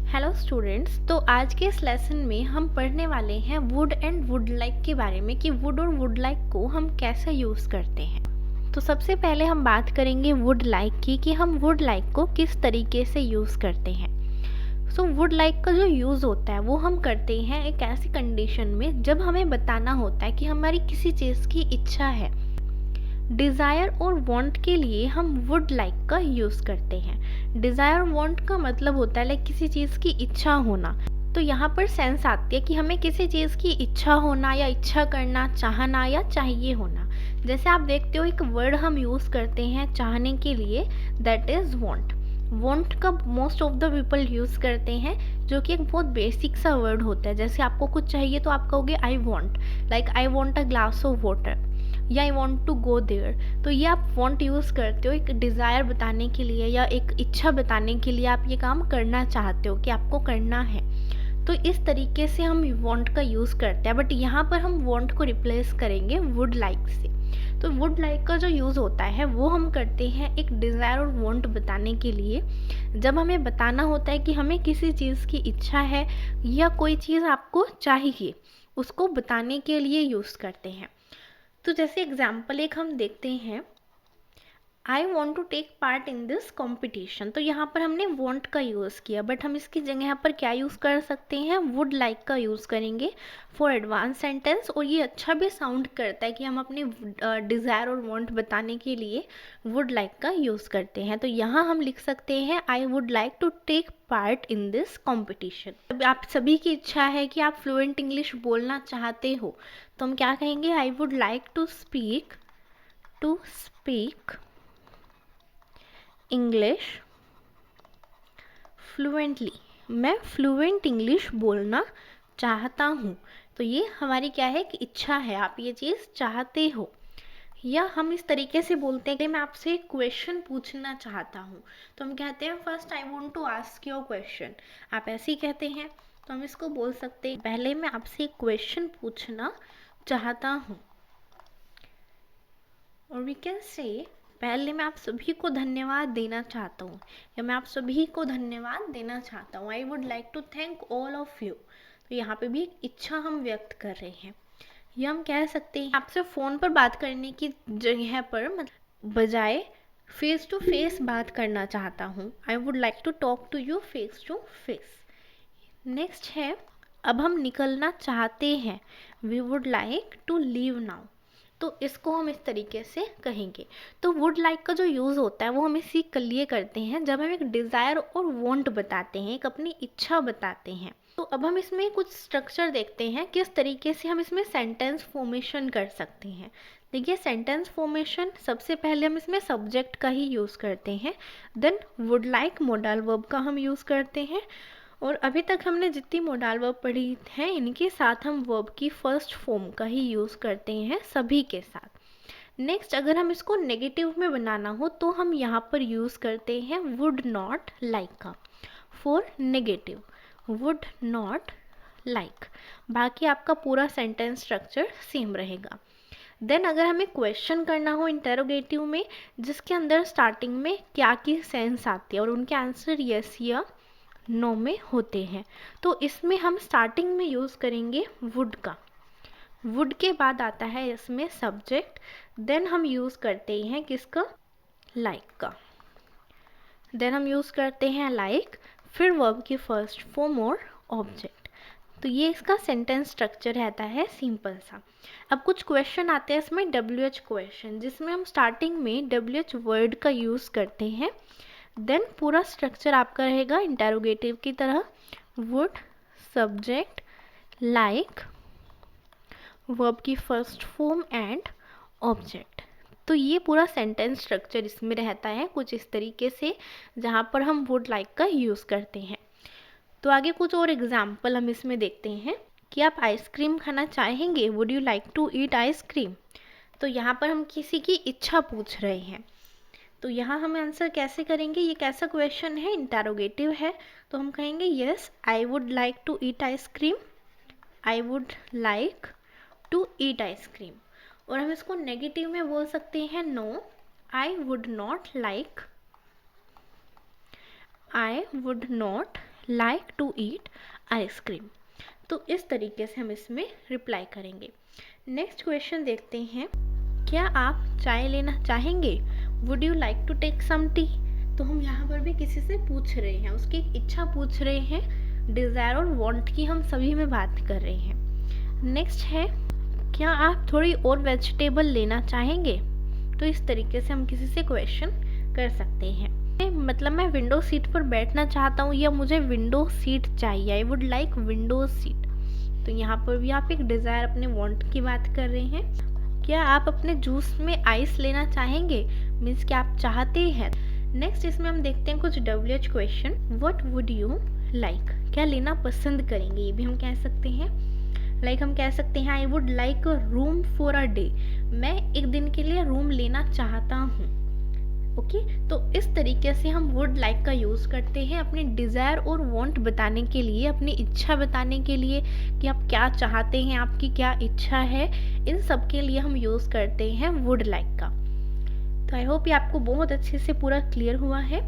Hello students, तो आज के इस लेसन में हम पढ़ने वाले हैं वुड एंड वुड लाइक के बारे में कि वुड और वुड लाइक को हम कैसे यूज़ करते हैं। तो सबसे पहले हम बात करेंगे वुड लाइक की कि हम वुड लाइक को किस तरीके से यूज़ करते हैं। सो वुड लाइक का जो यूज़ होता है वो हम करते हैं एक ऐसी कंडीशन में जब हमें बताना होता है कि हमारी किसी चीज़ की इच्छा है। डिज़ायर और वांट के लिए हम वुड लाइक का यूज़ करते हैं। डिज़ायर वांट का मतलब होता है लाइक किसी चीज़ की इच्छा होना। तो यहाँ पर सेंस आती है कि हमें किसी चीज़ की इच्छा होना या इच्छा करना, चाहना या चाहिए होना। जैसे आप देखते हो एक वर्ड हम यूज़ करते हैं चाहने के लिए, दैट इज़ वांट। वांट का most of the people use करते हैं, जो कि एक बहुत बेसिक सा वर्ड होता है। जैसे आपको कुछ चाहिए तो आप कहोगे I want, like I want a glass of water या I want to go there. तो ये आप वॉन्ट यूज़ करते हो एक डिज़ायर बताने के लिए या एक इच्छा बताने के लिए, आप ये काम करना चाहते हो कि आपको करना है। तो इस तरीके से हम वॉन्ट का यूज़ करते हैं, बट यहाँ पर हम वॉन्ट को रिप्लेस करेंगे वुड लाइक से। तो वुड लाइक का जो यूज़ होता है वो हम करते हैं एक डिज़ायर और वॉन्ट बताने के लिए, जब हमें बताना होता है कि हमें किसी चीज़ की इच्छा है या कोई चीज़ आपको चाहिए, उसको बताने के लिए यूज़ करते हैं। तो जैसे एग्जाम्पल एक हम देखते हैं, I want to take part in this competition. तो यहाँ पर हमने वॉन्ट का यूज़ किया, बट हम इसकी जगह यहाँ पर क्या यूज़ कर सकते हैं, वुड लाइक का यूज़ करेंगे फॉर एडवांस सेंटेंस। और ये अच्छा भी साउंड करता है कि हम अपने डिज़ायर और वॉन्ट बताने के लिए वुड लाइक का यूज़ करते हैं। तो यहाँ हम लिख सकते हैं I would like to take part in this competition. अब आप सभी की इच्छा है कि आप फ्लुएंट इंग्लिश बोलना चाहते हो, तो हम क्या कहेंगे, I would like to speak English fluently. मैं फ्लुएंट इंग्लिश बोलना चाहता हूँ। तो ये हमारी क्या है कि इच्छा है, आप ये चीज़ चाहते हो। या हम इस तरीके से बोलते हैं कि मैं आपसे एक क्वेश्चन पूछना चाहता हूँ, तो हम कहते हैं first I want to ask your question. आप ऐसे ही कहते हैं, तो हम इसको बोल सकते हैं पहले मैं आपसे एक क्वेश्चन पूछना चाहता हूँ। और वी कैन से पहले मैं आप सभी को धन्यवाद देना चाहता हूँ, या मैं आप सभी को धन्यवाद देना चाहता हूँ। I would like to thank all of you. तो यहाँ पे भी एक इच्छा हम व्यक्त कर रहे हैं। या हम कह सकते हैं आपसे फ़ोन पर बात करने की जगह पर मतलब बजाय फेस टू फेस बात करना चाहता हूँ। I would like to talk to you face to face. Next है, अब हम निकलना चाहते हैं, we would like to leave now. तो इसको हम इस तरीके से कहेंगे। तो वुड लाइक का जो यूज़ होता है वो हम इसी के लिए करते हैं जब हम एक डिज़ायर और वांट बताते हैं, एक अपनी इच्छा बताते हैं। तो अब हम इसमें कुछ स्ट्रक्चर देखते हैं किस तरीके से हम इसमें सेंटेंस फॉर्मेशन कर सकते हैं। देखिए सेंटेंस फॉर्मेशन, सबसे पहले हम इसमें सब्जेक्ट का ही यूज़ करते हैं, then would like modal verb का हम यूज़ करते हैं। और अभी तक हमने जितनी मोडाल वर्ब पढ़ी हैं इनके साथ हम वर्ब की फर्स्ट फॉर्म का ही यूज़ करते हैं सभी के साथ। नेक्स्ट, अगर हम इसको नेगेटिव में बनाना हो तो हम यहाँ पर यूज़ करते हैं वुड नॉट लाइक का for negative, would not like. बाकी आपका पूरा सेंटेंस स्ट्रक्चर सेम रहेगा। देन अगर हमें क्वेश्चन करना हो इंटेरोगेटिव में, जिसके अंदर स्टार्टिंग में क्या की सेंस आती है और उनके आंसर यस या नो में होते हैं, तो इसमें हम स्टार्टिंग में यूज़ करेंगे वुड का। वुड के बाद आता है इसमें सब्जेक्ट, देन हम यूज़ करते हैं किसका, लाइक का। देन हम यूज़ करते हैं लाइक, फिर वर्ब की फर्स्ट फॉर्म और ऑब्जेक्ट। तो ये इसका सेंटेंस स्ट्रक्चर रहता है सिंपल सा। अब कुछ क्वेश्चन आते हैं इसमें WH क्वेश्चन, जिसमें हम स्टार्टिंग में WH वर्ड का यूज़ करते हैं। देन पूरा स्ट्रक्चर आपका रहेगा इंटेरोगेटिव की तरह, वुड, सब्जेक्ट, लाइक, वर्ब की फर्स्ट फॉर्म एंड ऑब्जेक्ट। तो ये पूरा सेंटेंस स्ट्रक्चर इसमें रहता है कुछ इस तरीके से, जहाँ पर हम वुड लाइक का यूज़ करते हैं। तो आगे कुछ और एग्जाम्पल हम इसमें देखते हैं कि आप आइसक्रीम खाना चाहेंगे, would you like to eat ice cream. तो यहाँ पर हम किसी की इच्छा पूछ रहे हैं, तो यहाँ हम आंसर कैसे करेंगे, ये कैसा क्वेश्चन है, इंटेरोगेटिव है। तो हम कहेंगे yes I would like to eat ice cream, I would like to eat ice cream. और हम इसको नेगेटिव में बोल सकते हैं no I would not like like to eat ice cream. तो इस तरीके से हम इसमें रिप्लाई करेंगे। नेक्स्ट क्वेश्चन देखते हैं, क्या आप चाय लेना चाहेंगे? Would you like to take some tea? तो हम यहाँ पर भी किसी से पूछ रहे हैं, उसकी एक इच्छा पूछ रहे हैं। डिज़ायर और वांट की हम सभी में बात कर रहे हैं। नेक्स्ट है, क्या आप थोड़ी और वेजिटेबल लेना चाहेंगे? तो इस तरीके से हम किसी से क्वेश्चन कर सकते हैं। मतलब मैं विंडो सीट पर बैठना चाहता हूँ या मुझे विंडो सीट चाहिए, आई वुड लाइक विंडो सीट। तो यहाँ पर भी आप एक डिज़ायर अपने वांट की बात कर रहे हैं। क्या आप अपने जूस में आइस लेना चाहेंगे? मीन्स कि आप चाहते हैं। नेक्स्ट इसमें हम देखते हैं कुछ WH question. What would you like? क्या लेना पसंद करेंगे? ये भी हम कह सकते हैं। लाइक हम कह सकते हैं I would like a room for a day. मैं एक दिन के लिए रूम लेना चाहता हूँ। ओके, तो इस तरीके से हम वुड लाइक का यूज़ करते हैं अपने डिज़ायर और वांट बताने के लिए, अपनी इच्छा बताने के लिए कि आप क्या चाहते हैं, आपकी क्या इच्छा है। इन सब के लिए हम यूज़ करते हैं वुड लाइक का। तो आई होप ये आपको बहुत अच्छे से पूरा क्लियर हुआ है।